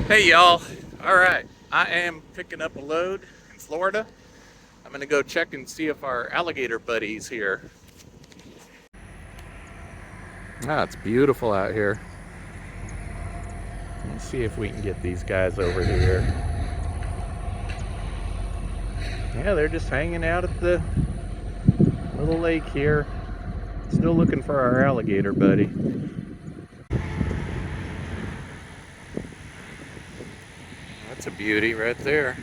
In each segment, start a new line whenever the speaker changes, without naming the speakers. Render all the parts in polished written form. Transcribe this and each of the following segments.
Hey y'all. All right. I am picking up a load in Florida. I'm going to go check and see if our alligator buddy's here. Ah, it's beautiful out here. Let's see if we can get these guys over here. Yeah, they're just hanging out at the little lake here. Still looking for our alligator buddy. That's a beauty right there.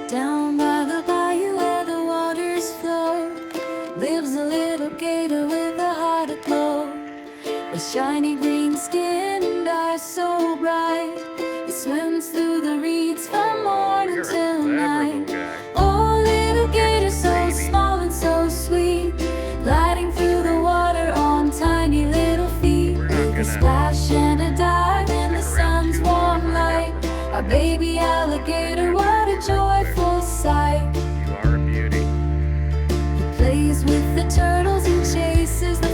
Down by the bayou where the waters flow lives a little gator with a heart aglow. With shiny green skin and eyes so bright, he swims through the reeds from morning till night. Oh, little gator, so small and so sweet, gliding through the water on tiny little feet. With a splash and a dive in the sun's warm light, our baby alligator, what a joyful sight.
You are a beauty.
He plays with the turtles and chases the